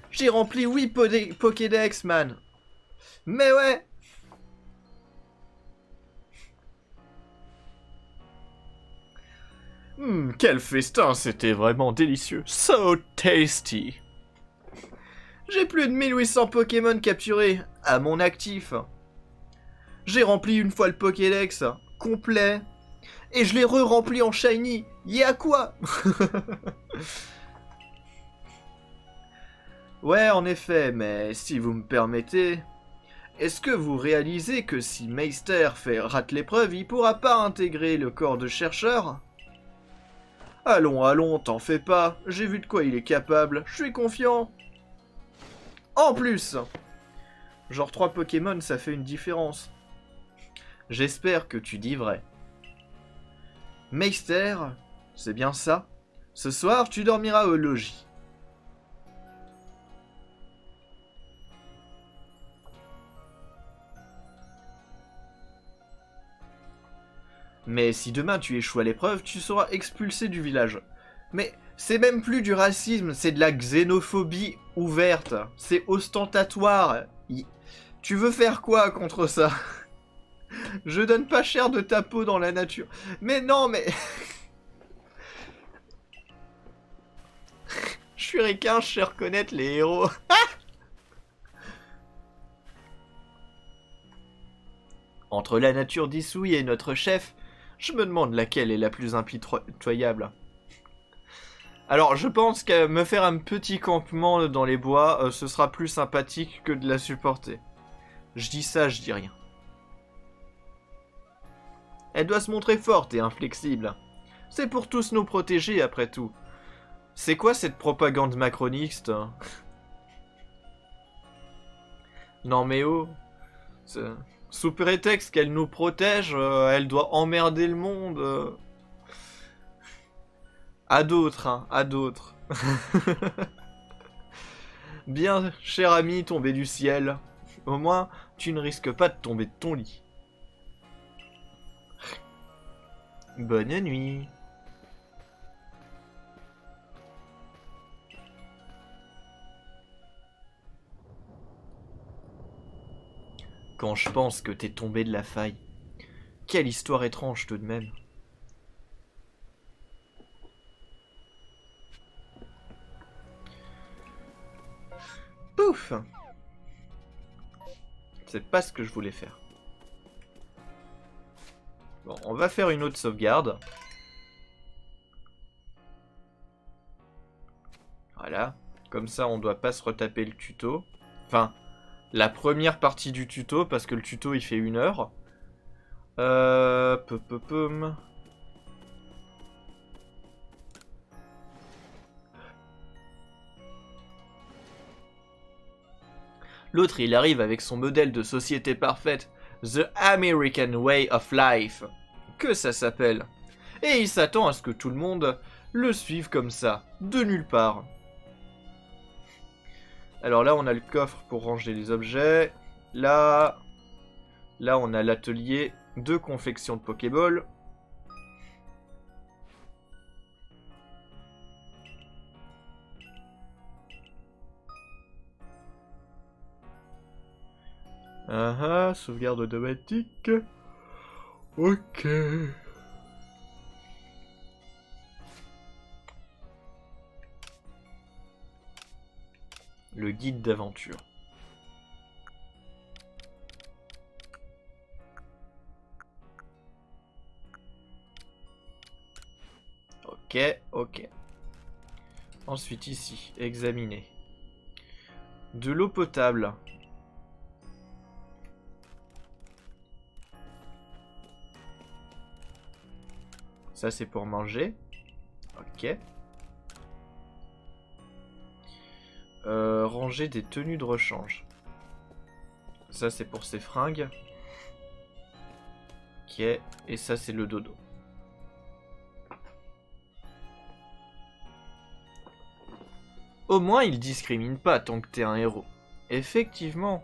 J'ai rempli 8 Pokédex, man. Mais ouais. Quel festin, c'était vraiment délicieux. So tasty. J'ai plus de 1800 Pokémon capturés à mon actif. J'ai rempli une fois le Pokédex complet. Et je l'ai re-rempli en shiny. Y'a quoi? Ouais, en effet, mais si vous me permettez... Est-ce que vous réalisez que si Meister rate l'épreuve, il pourra pas intégrer le corps de chercheur? Allons, allons, t'en fais pas. J'ai vu de quoi il est capable. Je suis confiant. En plus, genre 3 Pokémon, ça fait une différence. J'espère que tu dis vrai. Meister, c'est bien ça? Ce soir, tu dormiras au logis. Mais si demain tu échoues à l'épreuve, tu seras expulsé du village. Mais c'est même plus du racisme, c'est de la xénophobie ouverte. C'est ostentatoire. Tu veux faire quoi contre ça? Je donne pas cher de ta peau dans la nature. Mais non, mais... Je suis ricain, je sais reconnaître les héros. Entre la nature d'Isui et notre chef, je me demande laquelle est la plus impitoyable. Alors, je pense que me faire un petit campement dans les bois, ce sera plus sympathique que de la supporter. Je dis ça, je dis rien. Elle doit se montrer forte et inflexible. C'est pour tous nous protéger, après tout. C'est quoi cette propagande macroniste? Non mais oh, sous prétexte qu'elle nous protège, elle doit emmerder le monde. À d'autres, hein, à d'autres. Bien, cher ami tombé du ciel, au moins tu ne risques pas de tomber de ton lit. Bonne nuit. Quand je pense que t'es tombé de la faille. Quelle histoire étrange tout de même. Pouf! C'est pas ce que je voulais faire. Bon, on va faire une autre sauvegarde. Voilà. Comme ça, on doit pas se retaper le tuto. Enfin, la première partie du tuto, parce que le tuto, il fait 1 heure. L'autre, il arrive avec son modèle de société parfaite, The American Way of Life, que ça s'appelle. Et il s'attend à ce que tout le monde le suive comme ça, de nulle part. Alors là, on a le coffre pour ranger les objets. Là, on a l'atelier de confection de Pokéball. Ah ah, sauvegarde automatique. Ok. Le guide d'aventure. Ok, ok. Ensuite ici, examiner. De l'eau potable. Ça c'est pour manger. Ok. Ranger des tenues de rechange. Ça c'est pour ses fringues. Ok. Et ça c'est le dodo. Au moins il discrimine pas tant que t'es un héros. Effectivement.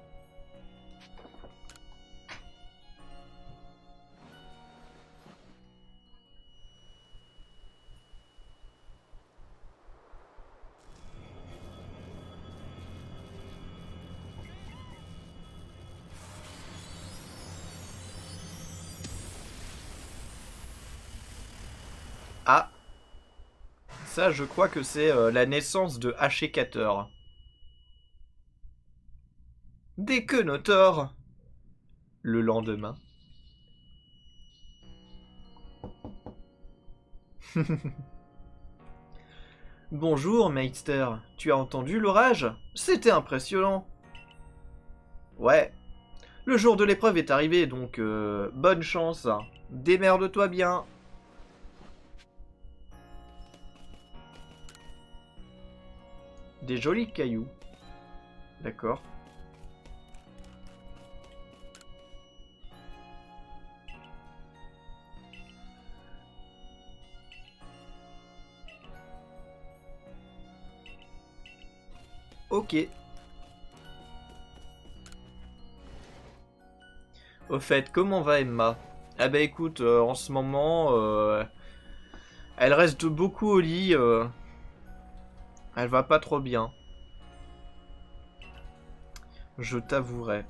Ah. Ça, je crois que c'est la naissance de Hachécateur. Dès que Notor, le lendemain. Bonjour, Meister. Tu as entendu l'orage? C'était impressionnant. Ouais. Le jour de l'épreuve est arrivé, donc bonne chance. Démerde-toi bien. Des jolis cailloux. D'accord. Ok. Au fait, comment va Emma? Ah bah écoute, en ce moment, elle reste beaucoup au lit. Elle va pas trop bien. Je t'avouerai.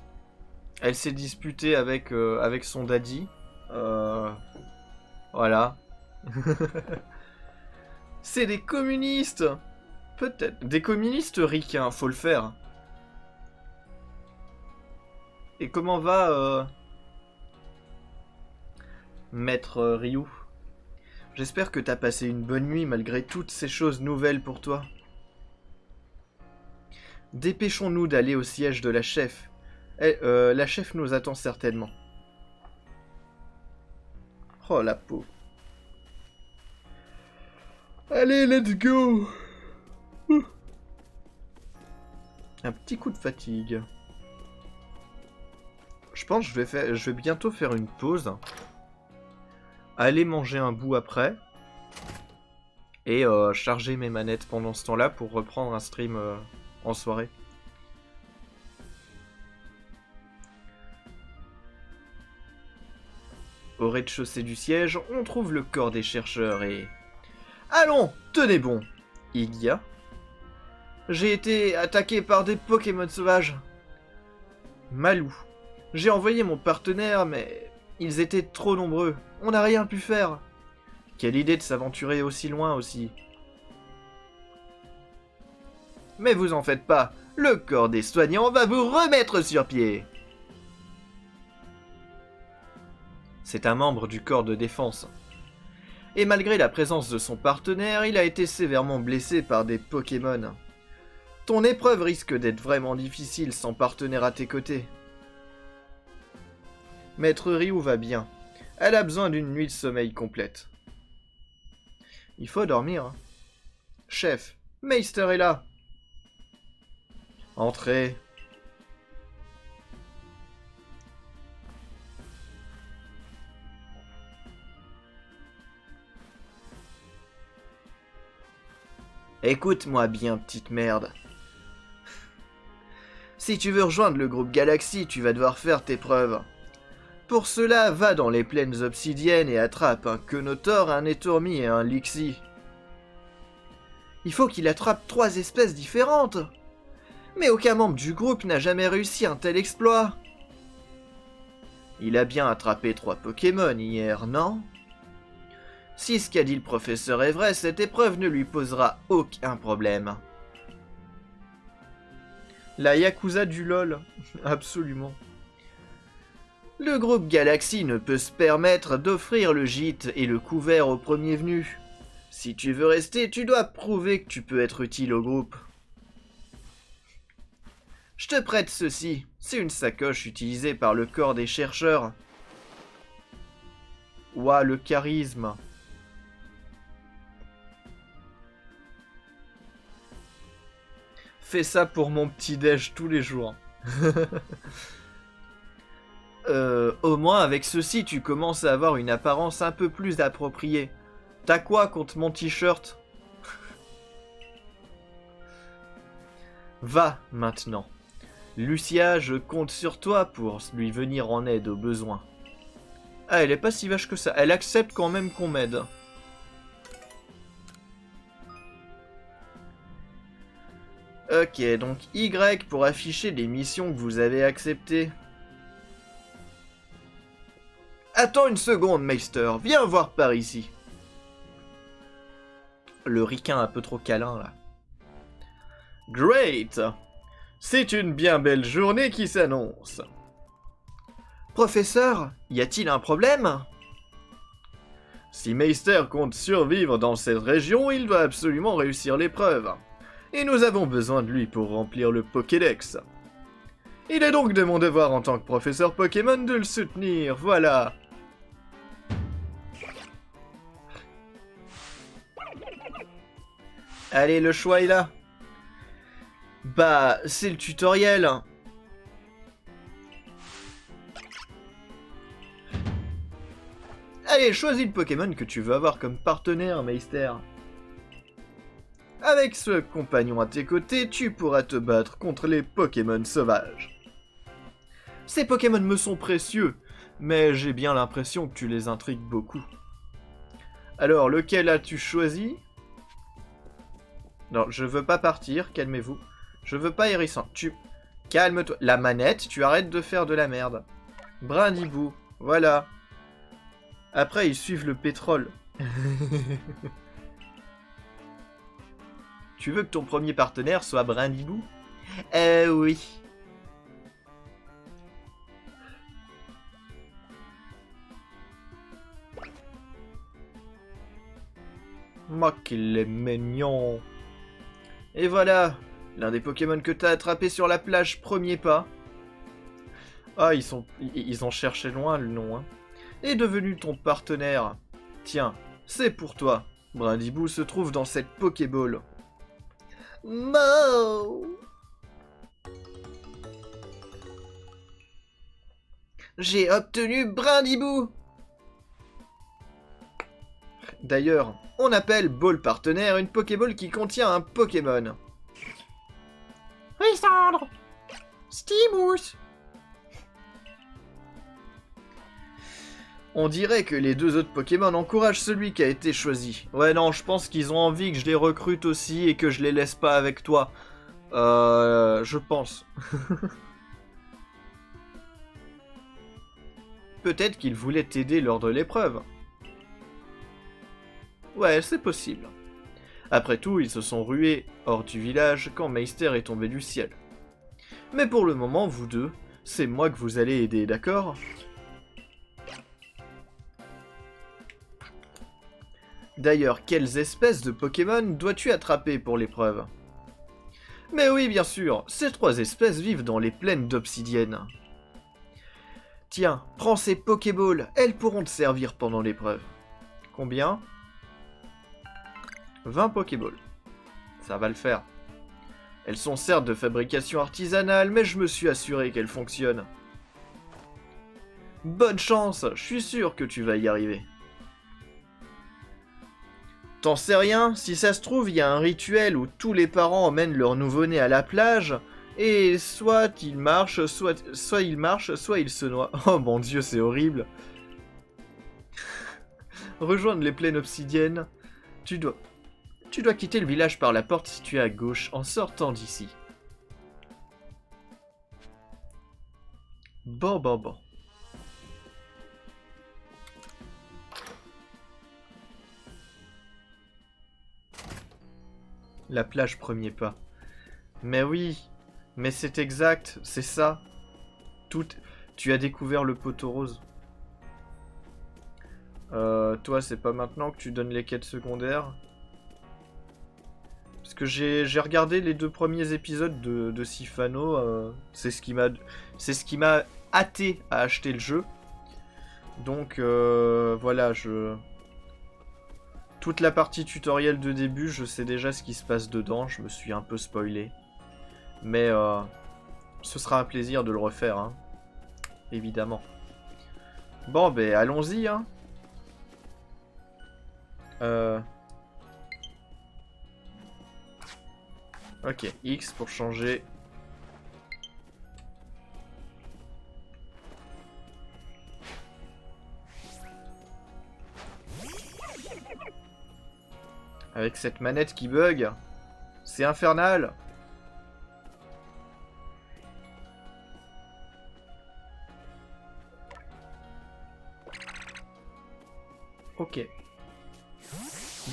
Elle s'est disputée avec son daddy. Voilà. C'est des communistes! Peut-être. Des communistes ricains, faut le faire. Et comment va, Maître Ryu? J'espère que t'as passé une bonne nuit malgré toutes ces choses nouvelles pour toi. Dépêchons-nous d'aller au siège de la chef. La chef nous attend certainement. Oh la peau. Allez, let's go. Un petit coup de fatigue. Je pense que je vais bientôt faire une pause. Aller manger un bout après. Et charger mes manettes pendant ce temps-là pour reprendre un stream en soirée. Au rez-de-chaussée du siège, on trouve le corps des chercheurs et... Allons, tenez bon, Igia. J'ai été attaqué par des Pokémon sauvages. Malou. J'ai envoyé mon partenaire, mais ils étaient trop nombreux. On n'a rien pu faire. Quelle idée de s'aventurer aussi loin aussi. Mais vous en faites pas, le corps des soignants va vous remettre sur pied. C'est un membre du corps de défense. Et malgré la présence de son partenaire, il a été sévèrement blessé par des Pokémon. Ton épreuve risque d'être vraiment difficile sans partenaire à tes côtés. Maître Ryu va bien. Elle a besoin d'une nuit de sommeil complète. Il faut dormir. Chef, Meister est là. Entrez. Écoute-moi bien, petite merde. Si tu veux rejoindre le groupe Galaxy, tu vas devoir faire tes preuves. Pour cela, va dans les plaines obsidiennes et attrape un Quenotor, un Étourmi et un Lixie. Il faut qu'il attrape 3 espèces différentes. Mais aucun membre du groupe n'a jamais réussi un tel exploit. Il a bien attrapé 3 Pokémon hier, non ? Si ce qu'a dit le professeur est vrai, cette épreuve ne lui posera aucun problème. La Yakuza du LoL, absolument. Le groupe Galaxy ne peut se permettre d'offrir le gîte et le couvert au premier venu. Si tu veux rester, tu dois prouver que tu peux être utile au groupe. Je te prête ceci, c'est une sacoche utilisée par le corps des chercheurs. Ouah, le charisme. Fais ça pour mon petit-déj tous les jours. Au moins avec ceci tu commences à avoir une apparence un peu plus appropriée. T'as quoi contre mon t-shirt? Va maintenant. Lucia, je compte sur toi pour lui venir en aide au besoin. Ah, elle est pas si vache que ça. Elle accepte quand même qu'on m'aide. Ok, donc Y pour afficher les missions que vous avez acceptées. Attends une seconde, Meister. Viens voir par ici. Le ricain un peu trop câlin, là. Great! C'est une bien belle journée qui s'annonce. Professeur, y a-t-il un problème? Si Meister compte survivre dans cette région, il doit absolument réussir l'épreuve. Et nous avons besoin de lui pour remplir le Pokédex. Il est donc de mon devoir en tant que professeur Pokémon de le soutenir, voilà. Allez, le choix est là. Bah, c'est le tutoriel. Allez, choisis le Pokémon que tu veux avoir comme partenaire, Meister. Avec ce compagnon à tes côtés, tu pourras te battre contre les Pokémon sauvages. Ces Pokémon me sont précieux, mais j'ai bien l'impression que tu les intrigues beaucoup. Alors, lequel as-tu choisi? Non, je veux pas partir, calmez-vous. Je veux pas Hérisson. Calme-toi. La manette, tu arrêtes de faire de la merde. Brindibou, voilà. Après, ils suivent le pétrole. Tu veux que ton premier partenaire soit Brindibou? Oui. Oh, qu'il est mignon. Et voilà, l'un des Pokémon que t'as attrapé sur la plage, premier pas. Ah, ils ont cherché loin le nom, hein. Est devenu ton partenaire. Tiens, c'est pour toi. Brindibou se trouve dans cette Pokéball. Mo! J'ai obtenu Brindibou! D'ailleurs, on appelle Ball Partenaire une Pokéball qui contient un Pokémon. Oui, Sandre. Steamous. On dirait que les deux autres Pokémon encouragent celui qui a été choisi. Ouais, non, je pense qu'ils ont envie que je les recrute aussi et que je les laisse pas avec toi. Je pense. Peut-être qu'ils voulaient t'aider lors de l'épreuve. Ouais, c'est possible. Après tout, ils se sont rués hors du village quand Meister est tombé du ciel. Mais pour le moment, vous deux, c'est moi que vous allez aider, d'accord ? D'ailleurs, quelles espèces de Pokémon dois-tu attraper pour l'épreuve ? Mais oui, bien sûr, ces 3 espèces vivent dans les plaines d'obsidienne. Tiens, prends ces Pokéballs, elles pourront te servir pendant l'épreuve. Combien ? 20 Pokéballs. Ça va le faire. Elles sont certes de fabrication artisanale, mais je me suis assuré qu'elles fonctionnent. Bonne chance, je suis sûr que tu vas y arriver. T'en sais rien, si ça se trouve, il y a un rituel où tous les parents emmènent leur nouveau-né à la plage, et soit il marche, soit il marche, soit il se noie. Oh mon dieu, c'est horrible. Rejoindre les plaines obsidiennes, tu dois quitter le village par la porte située à gauche en sortant d'ici. Bon. La plage premier pas. Mais oui, mais c'est exact, c'est ça. Tu as découvert le poteau rose. Toi, c'est pas maintenant que tu donnes les quêtes secondaires. Parce que j'ai regardé les 2 premiers épisodes de Sifano. C'est ce qui m'a hâté à acheter le jeu. Donc voilà, toute la partie tutoriel de début, je sais déjà ce qui se passe dedans. Je me suis un peu spoilé. Mais ce sera un plaisir de le refaire, hein. Évidemment. Bon, ben allons-y, hein. Ok, X pour changer. Avec cette manette qui bug. C'est infernal. Ok.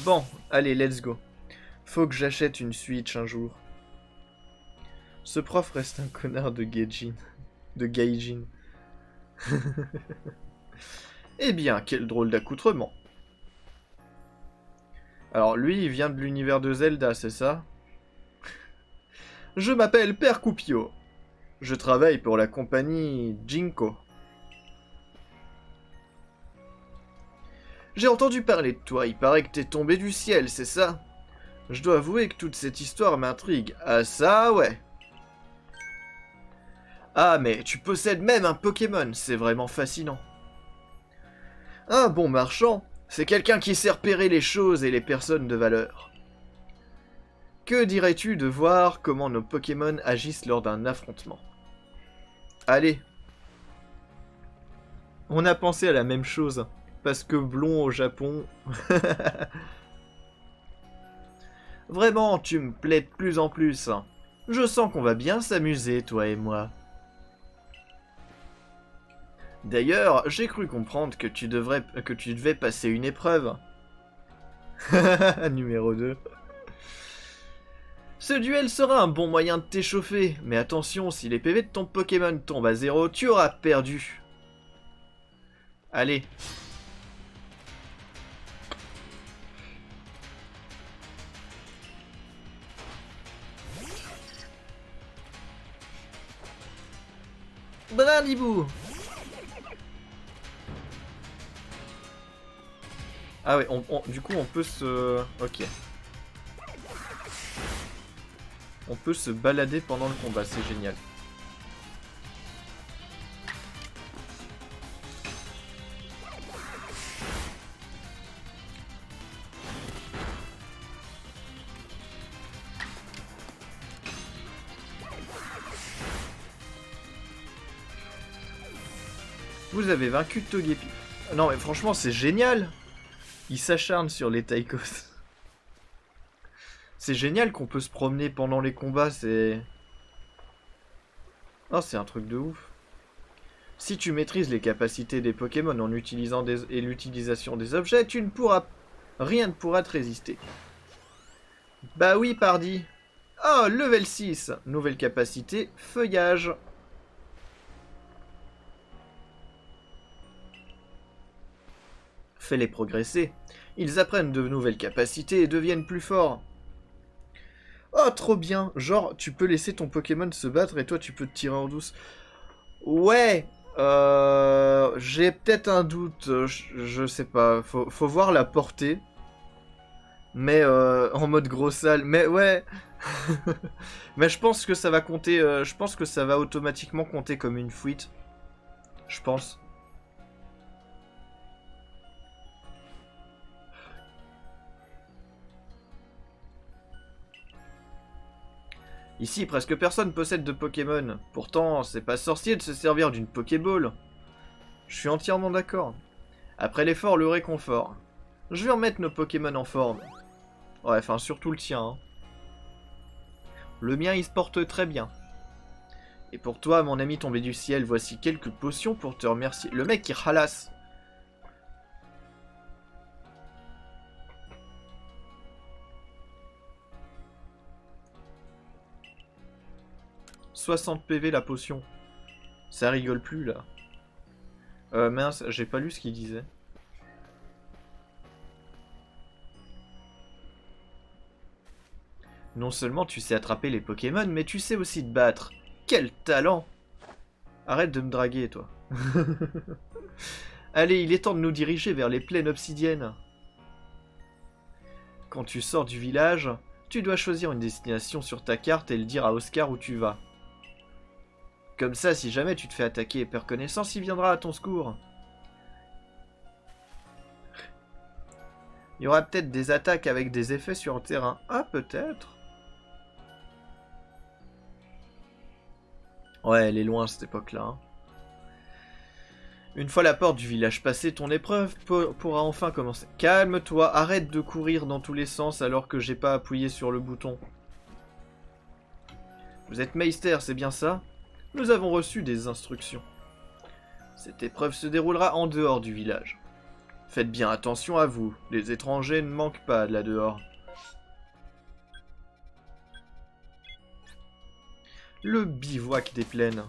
Bon, allez, let's go. Faut que j'achète une Switch un jour. Ce prof reste un connard de Gaijin. De Gaijin. Eh bien, quel drôle d'accoutrement. Alors lui, il vient de l'univers de Zelda, c'est ça? Je m'appelle Père Coupio. Je travaille pour la compagnie Jinko. J'ai entendu parler de toi, il paraît que t'es tombé du ciel, c'est ça? Je dois avouer que toute cette histoire m'intrigue. Ah ça, ouais. Ah, mais tu possèdes même un Pokémon, c'est vraiment fascinant. Un bon marchand, c'est quelqu'un qui sait repérer les choses et les personnes de valeur. Que dirais-tu de voir comment nos Pokémon agissent lors d'un affrontement? Allez. On a pensé à la même chose, parce que blond au Japon... Vraiment, tu me plais de plus en plus. Je sens qu'on va bien s'amuser, toi et moi. D'ailleurs, j'ai cru comprendre que tu devais passer une épreuve. Numéro 2. Ce duel sera un bon moyen de t'échauffer, mais attention, si les PV de ton Pokémon tombent à 0, tu auras perdu. Allez. Brindibou. Ah ouais, du coup on peut se... Ok. On peut se balader pendant le combat, c'est génial. Vous avez vaincu Togepi. Non mais franchement c'est génial. Il s'acharne sur les Taikos. C'est génial qu'on peut se promener pendant les combats, c'est... Oh, c'est un truc de ouf. Si tu maîtrises les capacités des Pokémon en utilisant et l'utilisation des objets, tu ne pourras... Rien ne pourra te résister. Bah oui, pardi. Oh, level 6. Nouvelle capacité, feuillage. Fais-les progresser. Ils apprennent de nouvelles capacités et deviennent plus forts. Oh, trop bien. Genre, tu peux laisser ton Pokémon se battre et toi, tu peux te tirer en douce. Ouais. J'ai peut-être un doute. Je sais pas. Faut voir la portée. Mais en mode gros sale. Mais ouais. Mais je pense que ça va compter. Je pense que ça va automatiquement compter comme une fuite. Je pense. Ici, presque personne possède de Pokémon. Pourtant, c'est pas sorcier de se servir d'une Pokéball. Je suis entièrement d'accord. Après l'effort, le réconfort. Je vais remettre nos Pokémon en forme. Ouais, enfin, surtout le tien. Hein. Le mien, il se porte très bien. Et pour toi, mon ami tombé du ciel, voici quelques potions pour te remercier. Le mec qui ralasse. « 60 PV la potion. Ça rigole plus, là. Mince, j'ai pas lu ce qu'il disait. Non seulement tu sais attraper les Pokémon, mais tu sais aussi te battre. Quel talent! Arrête de me draguer, toi. Allez, il est temps de nous diriger vers les plaines obsidiennes. Quand tu sors du village, tu dois choisir une destination sur ta carte et le dire à Oscar où tu vas. Comme ça, si jamais tu te fais attaquer et perd connaissance, il viendra à ton secours. Il y aura peut-être des attaques avec des effets sur le terrain. Ah, peut-être. Ouais, elle est loin cette époque-là. Hein. Une fois la porte du village passée, ton épreuve pourra enfin commencer. Calme-toi, arrête de courir dans tous les sens alors que j'ai pas appuyé sur le bouton. Vous êtes Meister, c'est bien ça? Nous avons reçu des instructions. Cette épreuve se déroulera en dehors du village. Faites bien attention à vous, les étrangers ne manquent pas de là dehors. Le bivouac des plaines.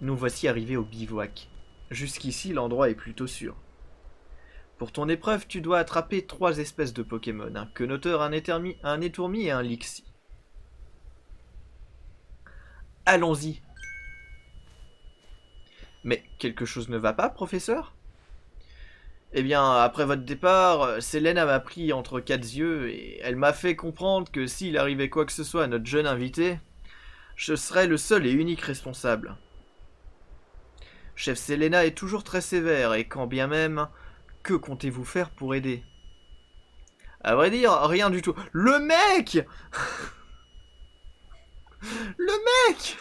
Nous voici arrivés au bivouac. Jusqu'ici, l'endroit est plutôt sûr. Pour ton épreuve, tu dois attraper 3 espèces de Pokémon, un Quenoteur, un Étourmi et un Lixie. Allons-y. Mais quelque chose ne va pas, professeur? Eh bien, après votre départ, Selena m'a pris entre 4 yeux et elle m'a fait comprendre que s'il arrivait quoi que ce soit à notre jeune invité, je serais le seul et unique responsable. Chef Selena est toujours très sévère et quand bien même, que comptez-vous faire pour aider? À vrai dire, rien du tout. Le mec! Le mec!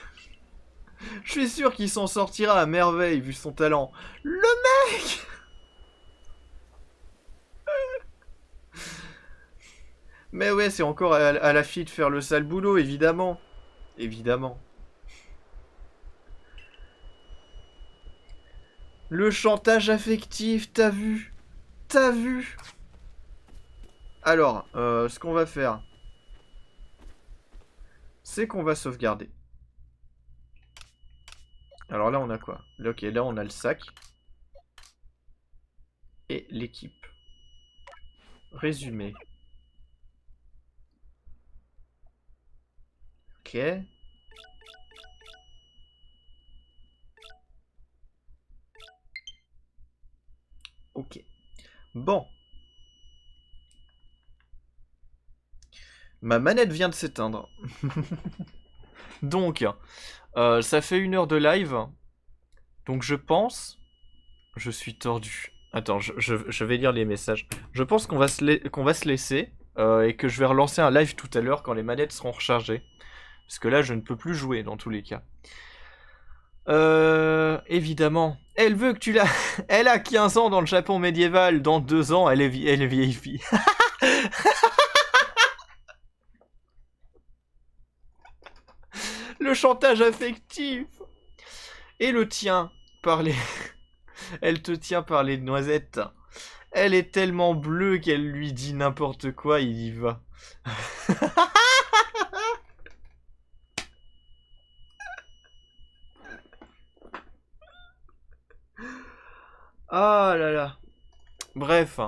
Je suis sûr qu'il s'en sortira à merveille vu son talent. Le mec! Mais ouais, c'est encore à la fille de faire le sale boulot, évidemment. Évidemment. Le chantage affectif, t'as vu? T'as vu? Alors, ce qu'on va faire, c'est qu'on va sauvegarder. Alors là, on a quoi? Ok, là, on a le sac. et l'équipe. Résumé. Ok. Ok. Bon. Ma manette vient de s'éteindre. Donc, ça fait 1 heure de live. Donc je pense... Je suis tordu. Attends, je vais lire les messages. Je pense qu'on va se laisser. Et que je vais relancer un live tout à l'heure quand les manettes seront rechargées. Parce que là, je ne peux plus jouer dans tous les cas. Évidemment. Elle veut que tu la... Elle a 15 ans dans le Japon médiéval. Dans 2 ans, elle est vieille fille. Le chantage affectif. Et le tien par les... Elle te tient par les noisettes. Elle est tellement bleue qu'elle lui dit n'importe quoi, il y va. Ah là là. Bref.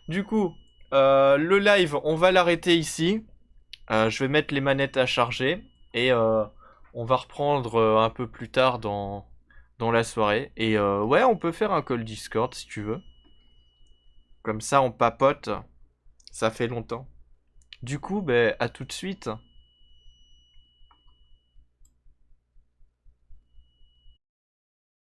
Du coup, le live, on va l'arrêter ici. Je vais mettre les manettes à charger. Et on va reprendre un peu plus tard dans la soirée. Et ouais, on peut faire un call Discord si tu veux. Comme ça, on papote. Ça fait longtemps. Du coup, ben, à tout de suite.